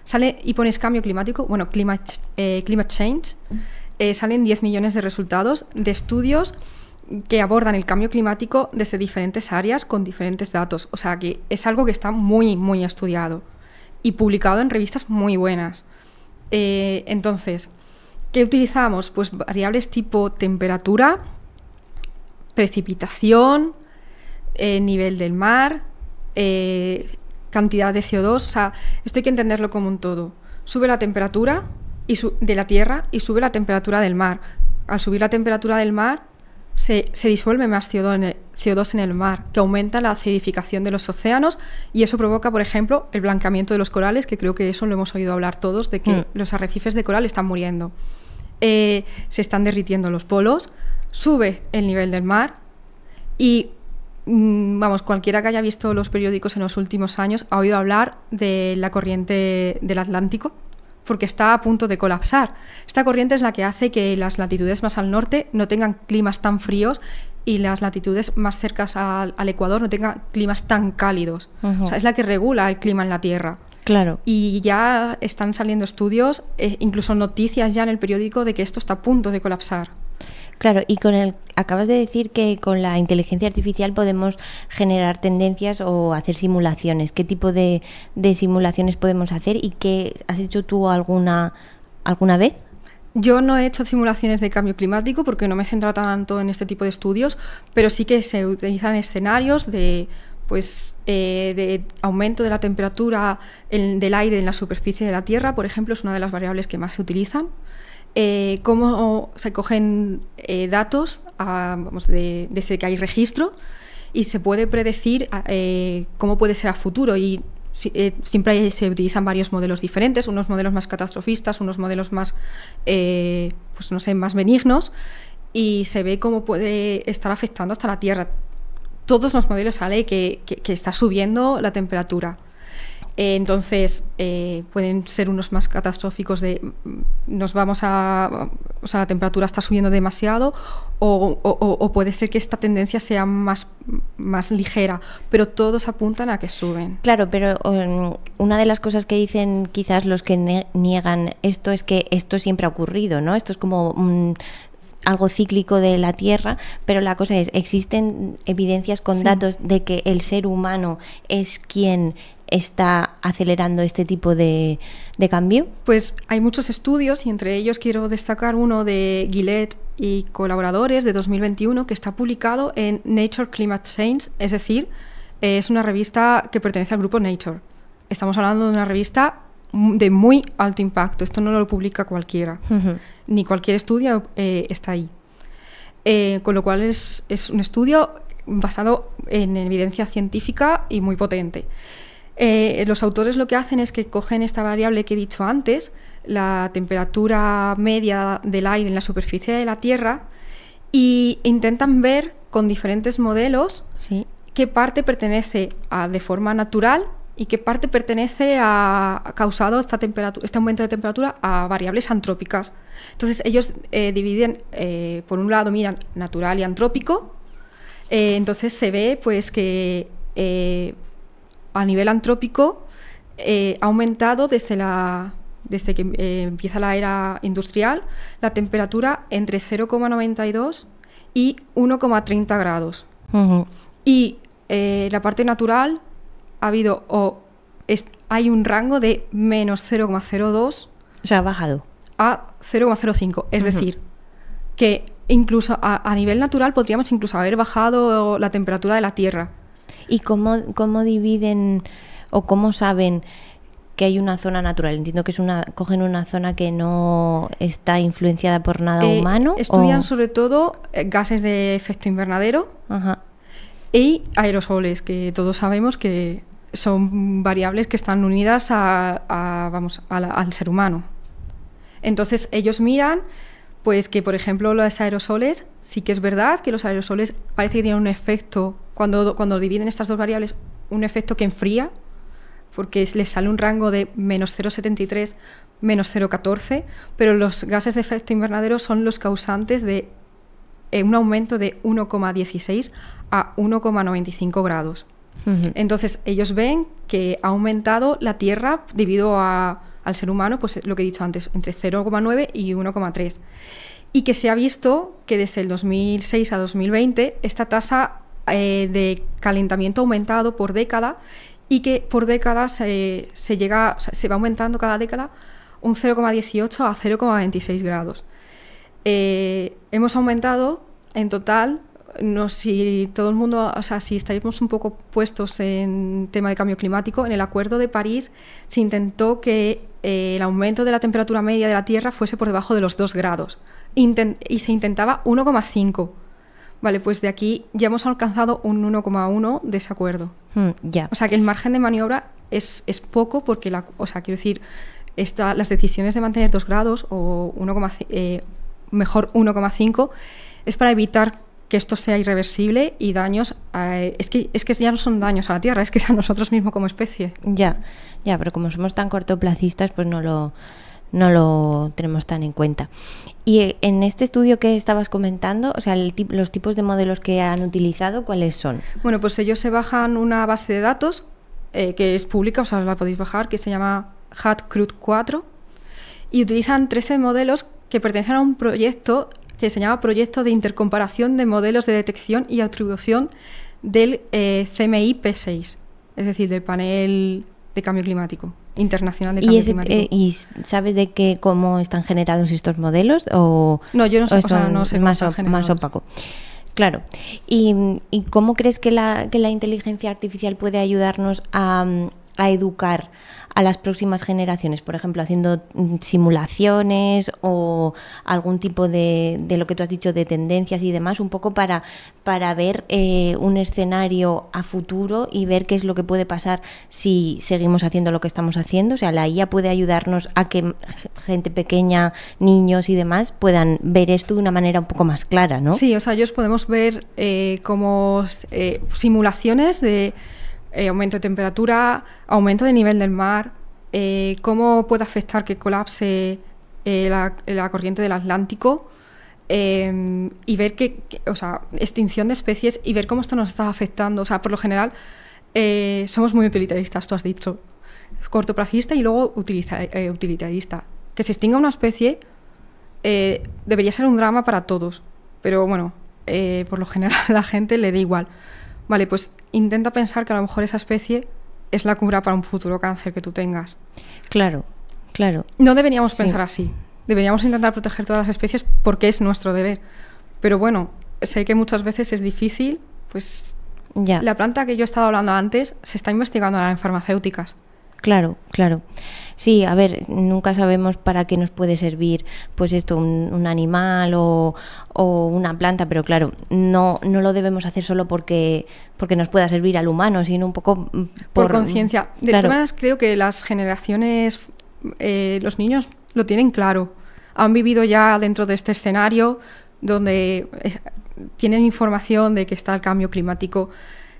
sale y pones cambio climático, bueno, climate change, salen 10 millones de resultados de estudios que abordan el cambio climático desde diferentes áreas con diferentes datos. O sea, que es algo que está muy, muy estudiado y publicado en revistas muy buenas. Entonces, ¿qué utilizamos? Pues variables tipo temperatura, precipitación, nivel del mar, cantidad de CO2. O sea, esto hay que entenderlo como un todo. Sube la temperatura de la Tierra y sube la temperatura del mar. Al subir la temperatura del mar se disuelve más CO2 en el mar, que aumenta la acidificación de los océanos, y eso provoca, por ejemplo, el blanqueamiento de los corales, que creo que eso lo hemos oído hablar todos, de que los arrecifes de coral están muriendo. Se están derritiendo los polos, sube el nivel del mar y vamos, cualquiera que haya visto los periódicos en los últimos años ha oído hablar de la corriente del Atlántico, porque está a punto de colapsar. Esta corriente es la que hace que las latitudes más al norte no tengan climas tan fríos y las latitudes más cercanas al Ecuador no tengan climas tan cálidos. O sea, es la que regula el clima en la Tierra. Claro. Y ya están saliendo estudios, incluso noticias ya en el periódico de que esto está a punto de colapsar. Claro, y acabas de decir que con la inteligencia artificial podemos generar tendencias o hacer simulaciones. ¿Qué tipo de simulaciones podemos hacer y qué has hecho tú alguna vez? Yo no he hecho simulaciones de cambio climático porque no me he centrado tanto en este tipo de estudios, pero sí que se utilizan escenarios de aumento de la temperatura del aire en la superficie de la Tierra, por ejemplo, es una de las variables que más se utilizan. Cómo se cogen datos desde que hay registro y se puede predecir cómo puede ser a futuro. Y siempre se utilizan varios modelos diferentes, unos modelos más catastrofistas, unos modelos más, más benignos, y se ve cómo puede estar afectando hasta la Tierra. Todos los modelos sale que está subiendo la temperatura. Entonces, pueden ser unos más catastróficos la temperatura está subiendo demasiado, o puede ser que esta tendencia sea más ligera, pero todos apuntan a que suben. Claro, pero una de las cosas que dicen quizás los que niegan esto es que esto siempre ha ocurrido, ¿no? Esto es como algo cíclico de la Tierra, pero la cosa es, ¿existen evidencias con datos de que el ser humano es quien está acelerando este tipo de cambio? Pues hay muchos estudios y entre ellos quiero destacar uno de Gillette y colaboradores de 2021 que está publicado en Nature Climate Change, es decir, es una revista que pertenece al grupo Nature. Estamos hablando de una revista de muy alto impacto, esto no lo publica cualquiera, ni cualquier estudio está ahí. Con lo cual es un estudio basado en evidencia científica y muy potente. Los autores lo que hacen es que cogen esta variable que he dicho antes, la temperatura media del aire en la superficie de la Tierra, e intentan ver con diferentes modelos qué parte pertenece de forma natural y qué parte pertenece ha causado este aumento de temperatura a variables antrópicas. Entonces ellos dividen, por un lado miran natural y antrópico, entonces se ve pues que a nivel antrópico ha aumentado desde que empieza la era industrial la temperatura entre 0,92 y 1,30 grados. Y la parte natural ha habido hay un rango de menos 0,02, o sea, ha bajado a 0,05, es decir, que incluso a nivel natural podríamos incluso haber bajado la temperatura de la Tierra. ¿Y cómo dividen o cómo saben que hay una zona natural? Entiendo que cogen una zona que no está influenciada por nada humano. Estudian sobre todo gases de efecto invernadero y aerosoles, que todos sabemos que son variables que están unidas al ser humano. Entonces ellos miran pues que, por ejemplo, los aerosoles, sí que es verdad que los aerosoles parece que tienen un efecto, cuando dividen estas dos variables, un efecto que enfría, porque les sale un rango de menos 0,73, menos 0,14, pero los gases de efecto invernadero son los causantes de un aumento de 1,16 a 1,95 grados. Entonces ellos ven que ha aumentado la Tierra debido al ser humano, pues lo que he dicho antes, entre 0,9 y 1,3. Y que se ha visto que desde el 2006 a 2020 esta tasa de calentamiento ha aumentado por década, y que por décadas se va aumentando cada década un 0,18 a 0,26 grados. Hemos aumentado en total, si todo el mundo, si estáis un poco puestos en tema de cambio climático, en el Acuerdo de París se intentó que el aumento de la temperatura media de la Tierra fuese por debajo de los 2 grados y se intentaba 1,5. Vale, pues de aquí ya hemos alcanzado un 1,1 de ese acuerdo. Ya. O sea que el margen de maniobra es poco, porque quiero decir, las decisiones de mantener 2 grados o mejor 1,5 es para evitar que esto sea irreversible y daños es que ya no son daños a la Tierra, es que es a nosotros mismos como especie. Ya, pero como somos tan cortoplacistas, pues no lo tenemos tan en cuenta. Y en este estudio que estabas comentando, o sea, los tipos de modelos que han utilizado, ¿cuáles son? Bueno, pues ellos se bajan una base de datos que es pública, o sea, la podéis bajar, que se llama HAT-CRUD4, y utilizan 13 modelos que pertenecen a un proyecto que se llama Proyecto de Intercomparación de Modelos de Detección y Atribución del CMI P6, es decir, del Panel de Cambio Climático Internacional de Cambio Climático. ¿Y sabes de cómo están generados estos modelos? No, yo no sé, no sé cómo están generados. Más opaco. Claro. ¿Y cómo crees que la inteligencia artificial puede ayudarnos a educar a las próximas generaciones? Por ejemplo, haciendo simulaciones o algún tipo de lo que tú has dicho, de tendencias y demás, un poco para ver un escenario a futuro y ver qué es lo que puede pasar si seguimos haciendo lo que estamos haciendo. O sea, la IA puede ayudarnos a que gente pequeña, niños y demás puedan ver esto de una manera un poco más clara, ¿no? Sí, o sea, ellos podemos ver como simulaciones de aumento de temperatura, aumento de nivel del mar, cómo puede afectar que colapse la corriente del Atlántico, y ver o sea, extinción de especies y ver cómo esto nos está afectando. O sea, por lo general somos muy utilitaristas, tú has dicho, cortoplacista y luego utilitarista. Que se extinga una especie debería ser un drama para todos, pero bueno, por lo general a la gente le da igual. Vale, pues intenta pensar que a lo mejor esa especie es la cura para un futuro cáncer que tú tengas. Claro, claro. No deberíamos pensar así. Deberíamos intentar proteger todas las especies porque es nuestro deber. Pero bueno, sé que muchas veces es difícil, pues ya. La planta que yo he estado hablando antes se está investigando ahora en farmacéuticas. Claro, claro. Sí, a ver, nunca sabemos para qué nos puede servir, pues esto, un animal o una planta, pero claro, no lo debemos hacer solo porque nos pueda servir al humano, sino un poco por conciencia. De todas maneras, creo que las generaciones, los niños lo tienen claro. Han vivido ya dentro de este escenario donde tienen información de que está el cambio climático,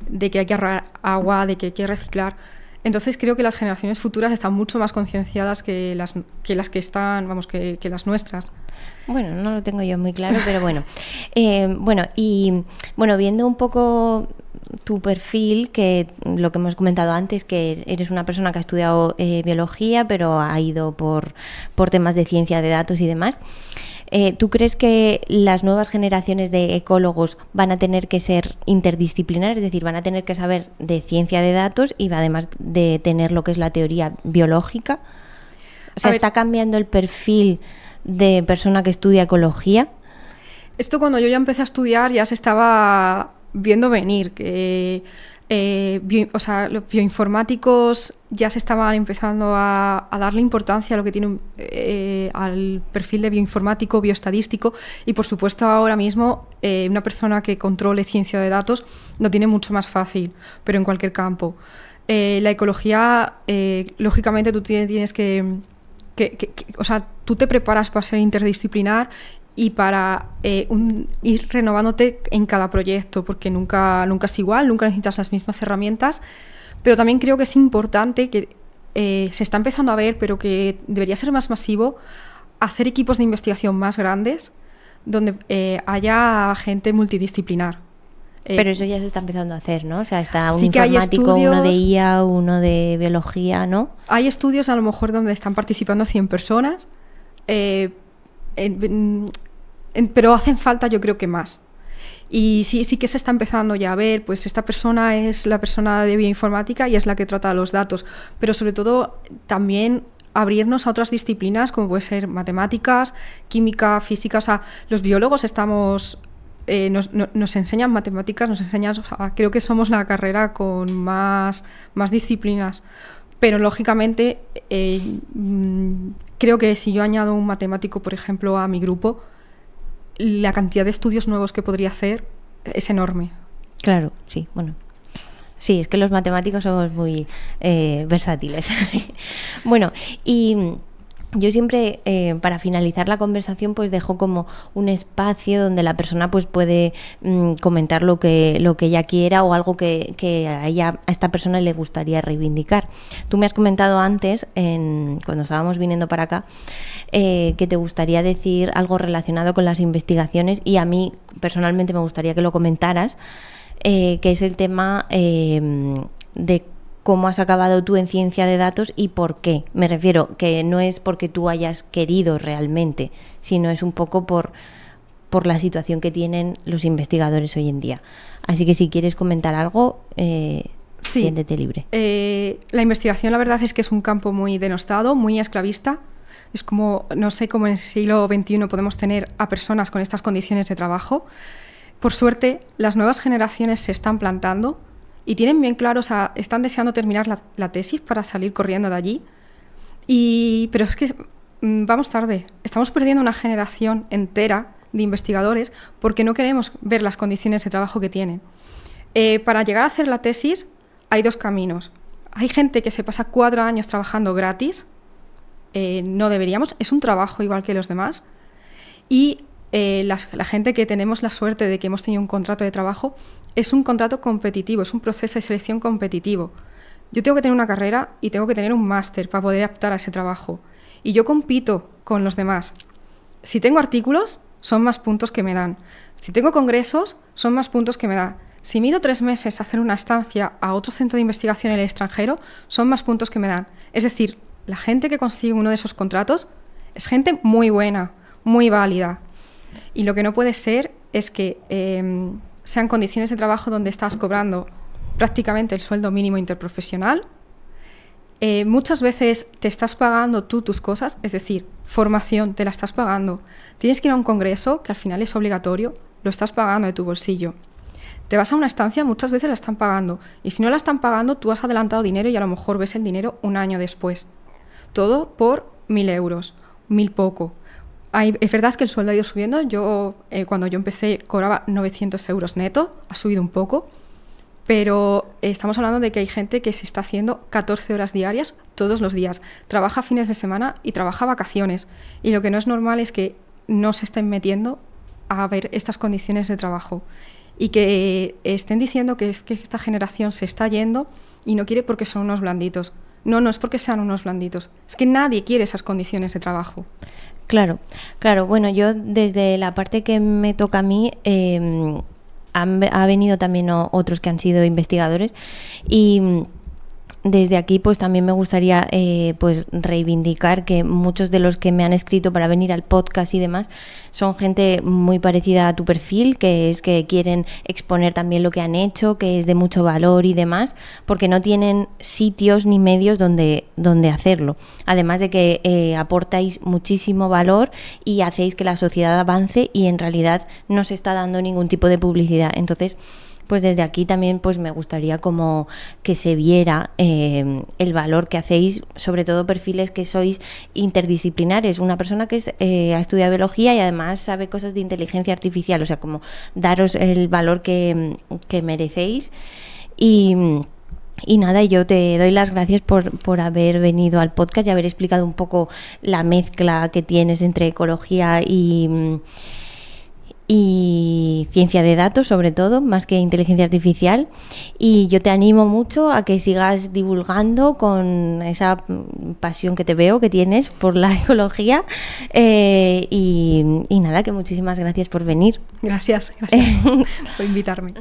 de que hay que ahorrar agua, de que hay que reciclar. Entonces creo que las generaciones futuras están mucho más concienciadas que las que están, vamos, que las nuestras. Bueno, no lo tengo yo muy claro, pero bueno. Viendo un poco tu perfil, que lo que hemos comentado antes, que eres una persona que ha estudiado biología, pero ha ido por temas de ciencia de datos y demás. ¿Tú crees que las nuevas generaciones de ecólogos van a tener que ser interdisciplinarios? Es decir, van a tener que saber de ciencia de datos y además de tener lo que es la teoría biológica. O sea, ¿está cambiando el perfil de persona que estudia ecología? Esto cuando yo ya empecé a estudiar ya se estaba viendo venir, que los bioinformáticos ya se estaban empezando a darle importancia a lo que tiene al perfil de bioinformático, bioestadístico, y por supuesto ahora mismo una persona que controle ciencia de datos lo tiene mucho más fácil, pero en cualquier campo. La ecología, lógicamente tú tienes que o sea, tú te preparas para ser interdisciplinar y para ir renovándote en cada proyecto, porque nunca es igual, nunca necesitas las mismas herramientas, pero también creo que es importante que se está empezando a ver, pero que debería ser más masivo, hacer equipos de investigación más grandes donde haya gente multidisciplinar. Pero eso ya se está empezando a hacer, ¿no? O sea, está un informático, uno de IA, uno de biología, ¿no? Hay estudios a lo mejor donde están participando 100 personas, pero hacen falta, yo creo que más. Y sí que se está empezando ya a ver, pues esta persona es la persona de bioinformática y es la que trata los datos, pero sobre todo también abrirnos a otras disciplinas como puede ser matemáticas, química, física. O sea, los biólogos nos enseñan matemáticas, nos enseñan, o sea, creo que somos la carrera con más disciplinas, pero lógicamente creo que si yo añado un matemático, por ejemplo, a mi grupo, la cantidad de estudios nuevos que podría hacer es enorme. Claro, sí, bueno. Sí, es que los matemáticos somos muy versátiles. Bueno, y yo siempre, para finalizar la conversación, pues dejo como un espacio donde la persona pues puede comentar lo que ella quiera o algo que a esta persona le gustaría reivindicar. Tú me has comentado antes, cuando estábamos viniendo para acá, que te gustaría decir algo relacionado con las investigaciones, y a mí personalmente me gustaría que lo comentaras, que es el tema de cómo has acabado tú en ciencia de datos y por qué. Me refiero que no es porque tú hayas querido realmente, sino es un poco por la situación que tienen los investigadores hoy en día. Así que si quieres comentar algo, siéntete libre. La investigación, la verdad es que es un campo muy denostado, muy esclavista. Es como, no sé cómo en el siglo XXI podemos tener a personas con estas condiciones de trabajo. Por suerte, las nuevas generaciones se están plantando y tienen bien claro, o sea, están deseando terminar la tesis para salir corriendo de allí. Pero es que vamos tarde. Estamos perdiendo una generación entera de investigadores porque no queremos ver las condiciones de trabajo que tienen. Para llegar a hacer la tesis hay dos caminos. Hay gente que se pasa 4 años trabajando gratis. No deberíamos. Es un trabajo igual que los demás. Y la gente que tenemos la suerte de que hemos tenido un contrato de trabajo, es un contrato competitivo, es un proceso de selección competitivo. Yo tengo que tener una carrera y tengo que tener un máster para poder optar a ese trabajo. Y yo compito con los demás. Si tengo artículos, son más puntos que me dan. Si tengo congresos, son más puntos que me dan. Si me he ido 3 meses a hacer una estancia a otro centro de investigación en el extranjero, son más puntos que me dan. Es decir, la gente que consigue uno de esos contratos es gente muy buena, muy válida. Y lo que no puede ser es que sean condiciones de trabajo donde estás cobrando prácticamente el sueldo mínimo interprofesional. Muchas veces te estás pagando tú tus cosas, es decir, formación, te la estás pagando. Tienes que ir a un congreso, que al final es obligatorio, lo estás pagando de tu bolsillo. Te vas a una estancia, muchas veces la están pagando. Y si no la están pagando, tú has adelantado dinero y a lo mejor ves el dinero un año después. Todo por 1.000 euros, 1.000 poco. Es verdad que el sueldo ha ido subiendo. Cuando yo empecé cobraba 900 euros neto, ha subido un poco. Pero estamos hablando de que hay gente que se está haciendo 14 horas diarias todos los días. Trabaja fines de semana y trabaja vacaciones. Y lo que no es normal es que no se estén metiendo a ver estas condiciones de trabajo. Y que estén diciendo que esta generación se está yendo y no quiere porque son unos blanditos. No es porque sean unos blanditos. Es que nadie quiere esas condiciones de trabajo. Claro. Bueno, yo desde la parte que me toca a mí, ha venido también otros que han sido investigadores y desde aquí pues también me gustaría pues reivindicar que muchos de los que me han escrito para venir al podcast y demás son gente muy parecida a tu perfil, que es que quieren exponer también lo que han hecho, que es de mucho valor y demás, porque no tienen sitios ni medios donde hacerlo. Además de que aportáis muchísimo valor y hacéis que la sociedad avance y en realidad no se está dando ningún tipo de publicidad. Entonces, pues desde aquí también pues me gustaría como que se viera el valor que hacéis, sobre todo perfiles que sois interdisciplinares, una persona que ha estudiado biología y además sabe cosas de inteligencia artificial, o sea, como daros el valor que merecéis y nada, yo te doy las gracias por haber venido al podcast y haber explicado un poco la mezcla que tienes entre ecología y ciencia de datos, sobre todo, más que inteligencia artificial. Y yo te animo mucho a que sigas divulgando con esa pasión que te veo que tienes por la ecología. Y nada, que muchísimas gracias por venir. Gracias por invitarme.